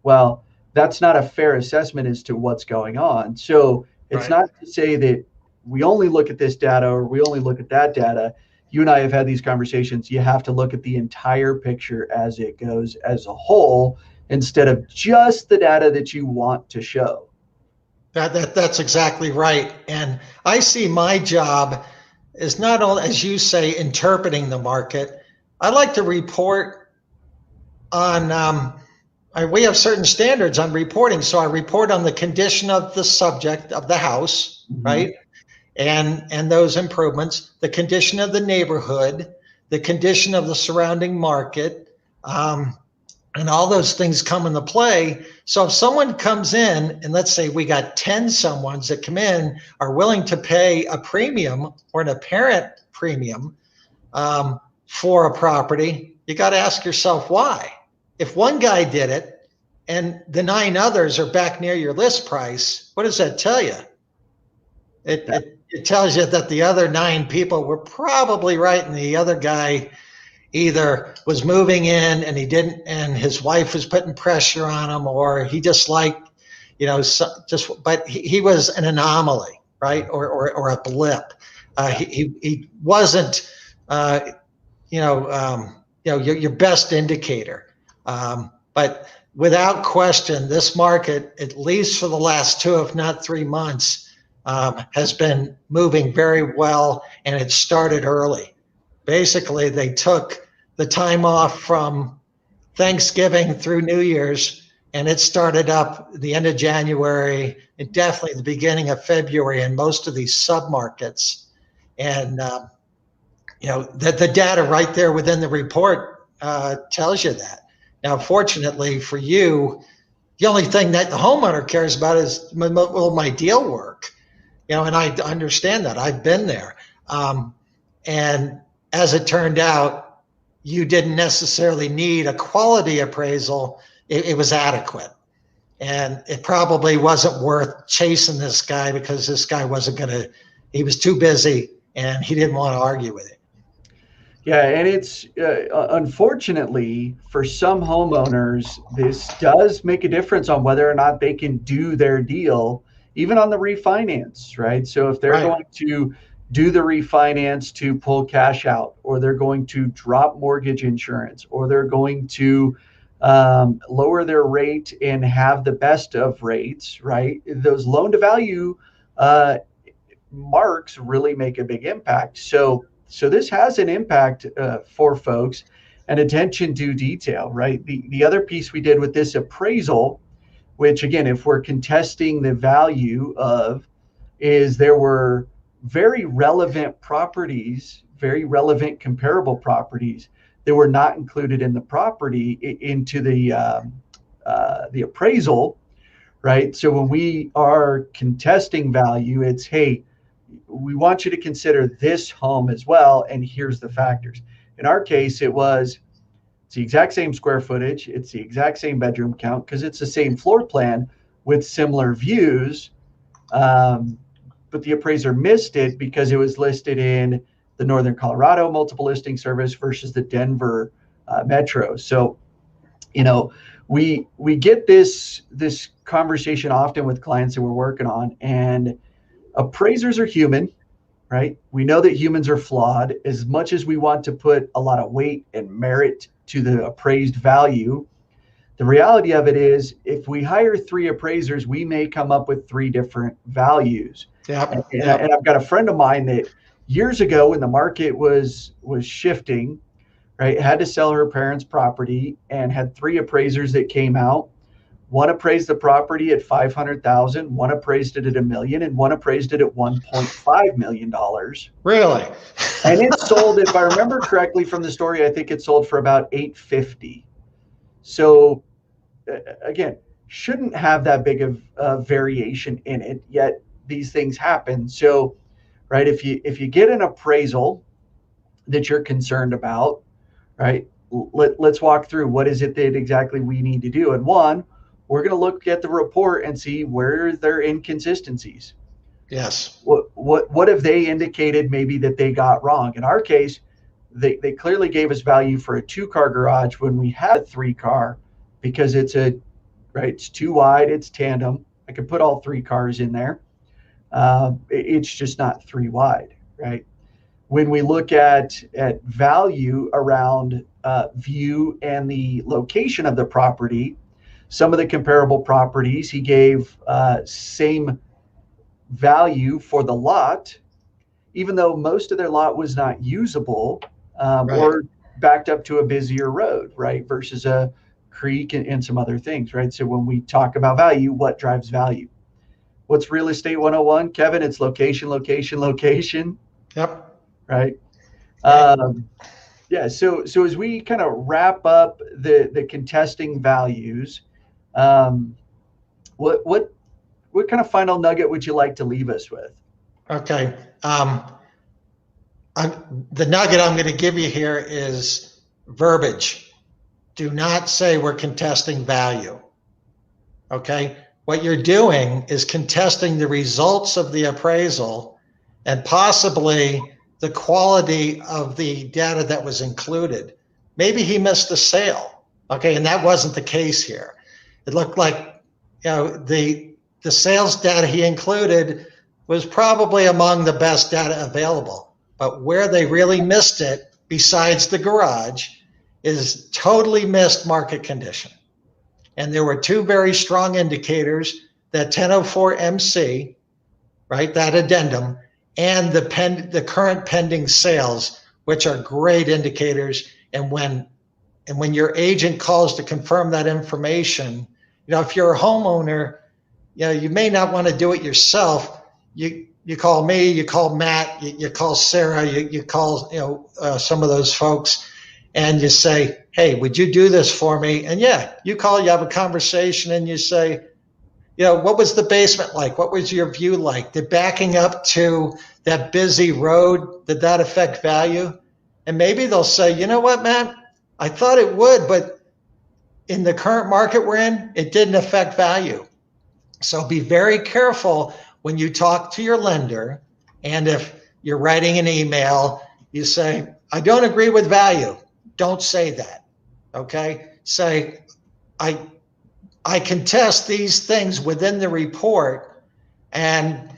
well, that's not a fair assessment as to what's going on. So it's Right. not to say that we only look at this data or we only look at that data. You and I have had these conversations. You have to look at the entire picture as it goes as a whole instead of just the data that you want to show. That's exactly right. And I see my job as not only, as you say, interpreting the market. I like to report on, we have certain standards on reporting. So I report on the condition of the subject of the house, right? And those improvements, the condition of the neighborhood, the condition of the surrounding market, and all those things come into play. So if someone comes in, and let's say we got 10 someones that come in, are willing to pay a premium or an apparent premium for a property, you got to ask yourself why. If one guy did it and the 9 others are back near your list price, what does that tell you? It tells you that the other 9 people were probably right, and the other guy either was moving in and he didn't, and his wife was putting pressure on him, or he just liked, but he was an anomaly, right? Or a blip. He wasn't, your best indicator. But without question, this market, at least for the last 2, if not 3 months, has been moving very well, and it started early. Basically, they took the time off from Thanksgiving through New Year's, and it started up the end of January and definitely the beginning of February in most of these submarkets. And the data right there within the report tells you that. Now, fortunately for you, the only thing that the homeowner cares about is, will my deal work? And I understand that. I've been there. And as it turned out, you didn't necessarily need a quality appraisal. It was adequate. And it probably wasn't worth chasing this guy, because this guy he was too busy and he didn't want to argue with it. Yeah, and it's unfortunately for some homeowners, this does make a difference on whether or not they can do their deal, even on the refinance, right? So if they're going to do the refinance to pull cash out, or they're going to drop mortgage insurance, or they're going to lower their rate and have the best of rates, right? Those loan to value marks really make a big impact. So this has an impact for folks, and attention to detail, right? The other piece we did with this appraisal, which again, if we're contesting the value of, is there were very relevant properties, very relevant comparable properties that were not included in the property into the appraisal, right? So when we are contesting value, it's, hey, we want you to consider this home as well, and here's the factors. In our case, it's the exact same square footage, it's the exact same bedroom count, because it's the same floor plan with similar views. But the appraiser missed it because it was listed in the Northern Colorado multiple listing service versus the Denver metro. So, we get this conversation often with clients that we're working on, and appraisers are human, right? We know that humans are flawed. As much as we want to put a lot of weight and merit to the appraised value, the reality of it is, if we hire 3 appraisers, we may come up with 3 different values. Yep. And I've got a friend of mine that years ago when the market was shifting, right, had to sell her parents' property and had three appraisers that came out. One appraised the property at 500,000, one appraised it at a million, and one appraised it at $1.5 million. Really? And it sold, if I remember correctly from the story, I think it sold for about 850. So again, shouldn't have that big of variation in it, yet these things happen. So, right, if you get an appraisal that you're concerned about, right, let's walk through what is it that exactly we need to do. And one, we're going to look at the report and see where there are inconsistencies. Yes. What have they indicated maybe that they got wrong? In our case, they clearly gave us value for a 2-car garage when we had a 3-car, because it's it's too wide, it's tandem. I could put all 3 cars in there. It's just not 3 wide, right? When we look at value around view and the location of the property, some of the comparable properties, he gave same value for the lot, even though most of their lot was not usable, Right. or backed up to a busier road, right, versus a creek and some other things, right? So when we talk about value, what drives value? What's real estate 101, Kevin? It's location, location, location, Yep. right? Yeah. So as we kind of wrap up the contesting values, what kind of final nugget would you like to leave us with? Okay. The nugget I'm going to give you here is verbiage. Do not say we're contesting value. Okay. What you're doing is contesting the results of the appraisal and possibly the quality of the data that was included. Maybe he missed a sale. Okay. And that wasn't the case here. It looked like, the sales data he included was probably among the best data available. But where they really missed it, besides the garage, is totally missed market condition. And there were 2 very strong indicators, that 1004 MC, right, that addendum, and the current pending sales, which are great indicators. And when your agent calls to confirm that information, if you're a homeowner, you may not want to do it yourself. You call me, you call Matt, you call Sarah, you call some of those folks, and you say, hey, would you do this for me? And yeah, you call, you have a conversation, and you say, what was the basement like? What was your view like? Did backing up to that busy road, did that affect value? And maybe they'll say, you know what, Matt, I thought it would, but in the current market we're in, it didn't affect value. So be very careful when you talk to your lender. And if you're writing an email, you say, I don't agree with value. Don't say that. Okay. Say, I contest these things within the report, and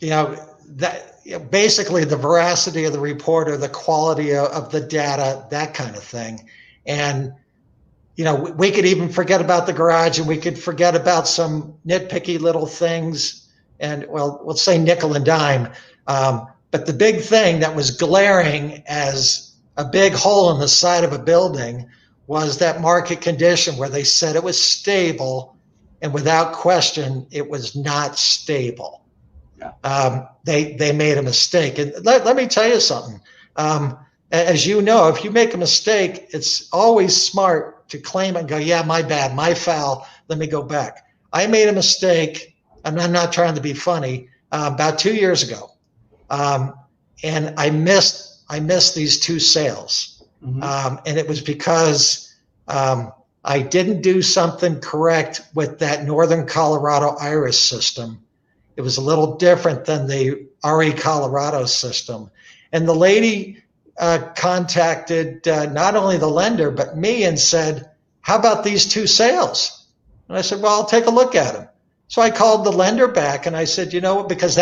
that basically the veracity of the report or the quality of the data, that kind of thing. And we could even forget about the garage, and we could forget about some nitpicky little things, and we'll say nickel and dime. But the big thing that was glaring as a big hole in the side of a building was that market condition where they said it was stable, and without question, it was not stable. Yeah. They made a mistake. And let me tell you something. As you know, if you make a mistake, it's always smart to claim and go, yeah, my bad, my foul, let me go back. I made a mistake, and I'm not trying to be funny, about 2 years ago. And I missed these 2 sales. Mm-hmm. And it was because I didn't do something correct with that Northern Colorado IRIS system. It was a little different than the RE Colorado system. And the lady contacted not only the lender, but me, and said, how about these 2 sales? And I said, well, I'll take a look at them. So I called the lender back, and I said, because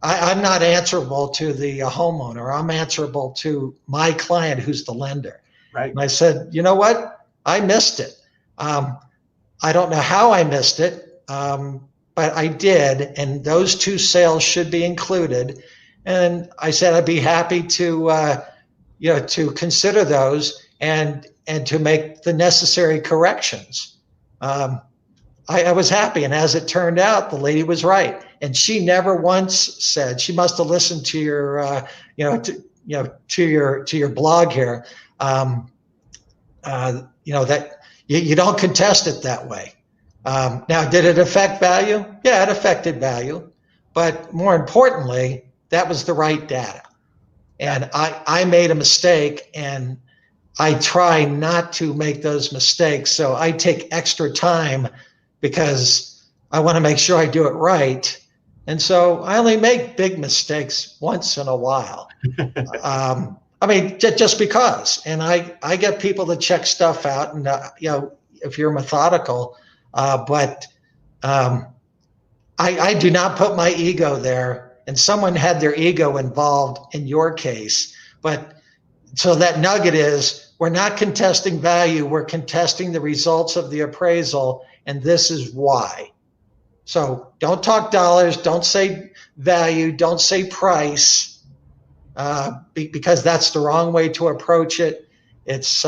I'm not answerable to the homeowner. I'm answerable to my client, who's the lender. Right. And I said, you know what? I missed it. I don't know how I missed it, but I did. And those 2 sales should be included. And I said I'd be happy to, to consider those and to make the necessary corrections. I was happy, and as it turned out, the lady was right, and she never once said. She must have listened to your, to your blog here. That you don't contest it that way. Now, did it affect value? Yeah, it affected value, but more importantly, that was the right data. And I made a mistake, and I try not to make those mistakes. So I take extra time because I want to make sure I do it right. And so I only make big mistakes once in a while. I mean, just because. And I get people to check stuff out, and if you're methodical, but I do not put my ego there. And someone had their ego involved in your case, but so that nugget is, we're not contesting value, we're contesting the results of the appraisal, and this is why. So don't talk dollars, don't say value, don't say price, because that's the wrong way to approach it. It's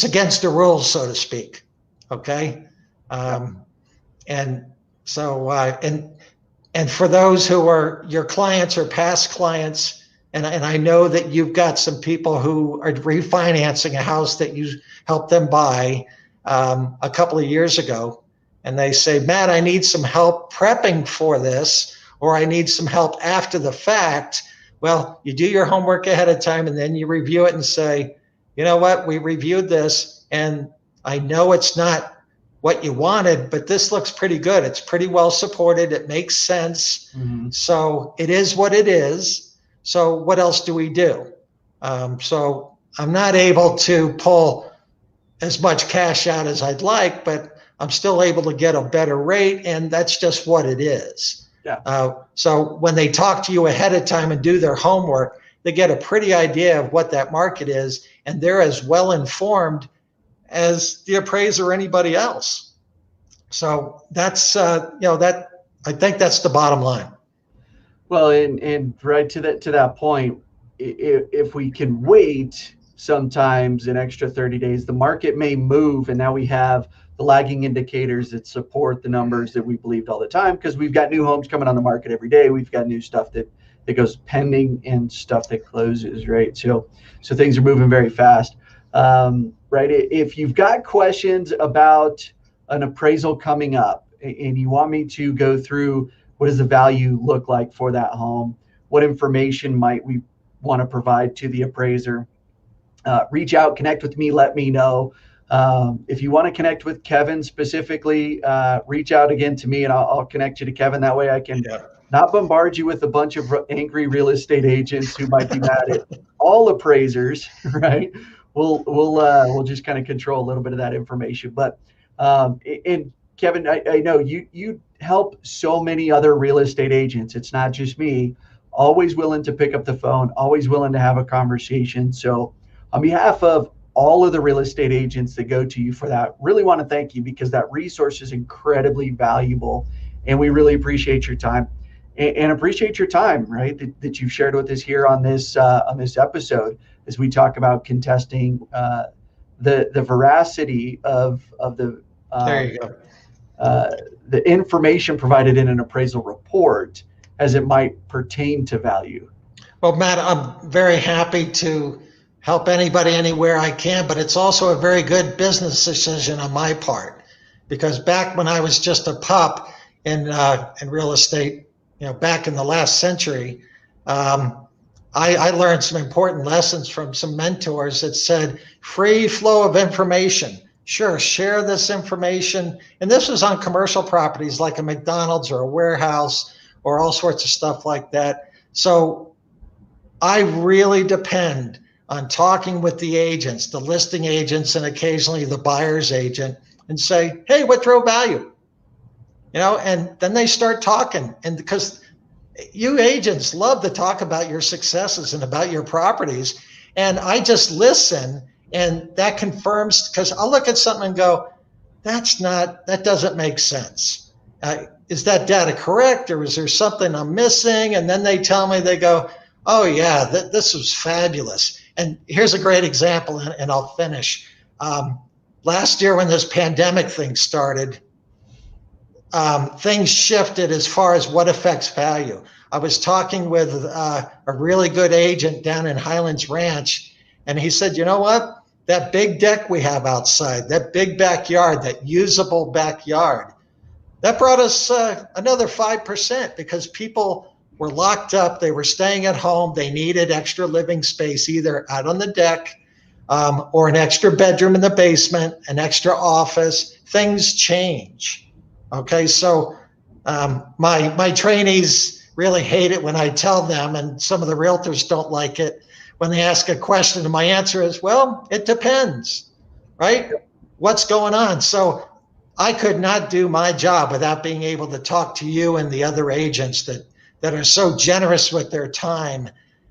against the rules, so to speak. Okay, and so and for those who are your clients or past clients, and I know that you've got some people who are refinancing a house that you helped them buy a couple of years ago, and they say, Matt, I need some help prepping for this, or I need some help after the fact. Well, you do your homework ahead of time, and then you review it and say, you know what, we reviewed this, and I know it's not what you wanted, but this looks pretty good. It's pretty well supported. It makes sense. Mm-hmm. So it is what it is. So what else do we do? So I'm not able to pull as much cash out as I'd like, but I'm still able to get a better rate, and that's just what it is. Yeah. So when they talk to you ahead of time and do their homework, they get a pretty idea of what that market is, and they're as well informed as the appraiser or anybody else. So that's that, I think that's the bottom line. Well, and right to that point, if we can wait sometimes an extra 30 days, the market may move, and now we have the lagging indicators that support the numbers that we believed all the time, because we've got new homes coming on the market every day. We've got new stuff that goes pending and stuff that closes, right? So things are moving very fast. Right. If you've got questions about an appraisal coming up and you want me to go through what does the value look like for that home, what information might we want to provide to the appraiser, reach out, connect with me, let me know. If you want to connect with Kevin specifically, reach out again to me, and I'll connect you to Kevin. That way I can not bombard you with a bunch of angry real estate agents who might be mad at all appraisers, right? We'll just kind of control a little bit of that information. But and Kevin, I know you help so many other real estate agents. It's not just me. Always willing to pick up the phone, always willing to have a conversation. So on behalf of all of the real estate agents that go to you for that, really want to thank you, because that resource is incredibly valuable, and we really appreciate your time and appreciate your time, right, that you've shared with us here on this episode, as we talk about contesting the veracity of the there you go. The information provided in an appraisal report as it might pertain to value. Well, Matt, I'm very happy to help anybody anywhere I can, but it's also a very good business decision on my part, because back when I was just a pup in real estate, back in the last century, I learned some important lessons from some mentors that said free flow of information. Sure, share this information. And this was on commercial properties like a McDonald's or a warehouse or all sorts of stuff like that. So I really depend on talking with the agents, the listing agents, and occasionally the buyer's agent, and say, hey, what drove value? And then they start talking. And because you agents love to talk about your successes and about your properties, and I just listen, and that confirms, because I'll look at something and go, that doesn't make sense. is that data correct, or is there something I'm missing? And then they tell me, they go, oh yeah, this was fabulous. And here's a great example, and I'll finish. Last year when this pandemic thing started, things shifted as far as what affects value. I was talking with a really good agent down in Highlands Ranch, and he said, you know what? That big deck we have outside, that big backyard, that usable backyard, that brought us another 5% because people were locked up. They were staying at home. They needed extra living space, either out on the deck or an extra bedroom in the basement, an extra office. Things change. Okay, so my trainees really hate it when I tell them, and some of the realtors don't like it when they ask a question. And my answer is, well, it depends, right? What's going on? So I could not do my job without being able to talk to you and the other agents that are so generous with their time,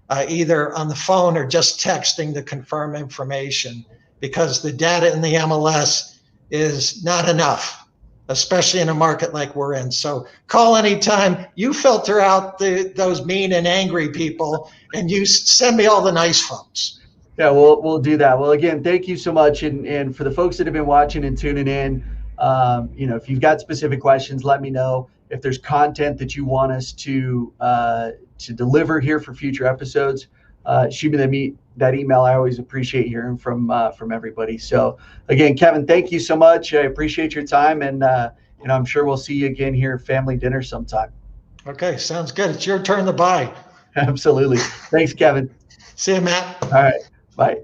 either on the phone or just texting to confirm information, because the data in the MLS is not enough, especially in a market like we're in. So call anytime. You filter out those mean and angry people, and you send me all the nice folks. Yeah, we'll do that. Well, again, thank you so much, and for the folks that have been watching and tuning in, if you've got specific questions, let me know. If there's content that you want us to deliver here for future episodes, shoot me that email. I always appreciate hearing from everybody. So again, Kevin, thank you so much. I appreciate your time, and I'm sure we'll see you again here at family dinner sometime. Okay, sounds good. It's your turn to buy. Absolutely. Thanks, Kevin. See you, Matt. All right. Bye.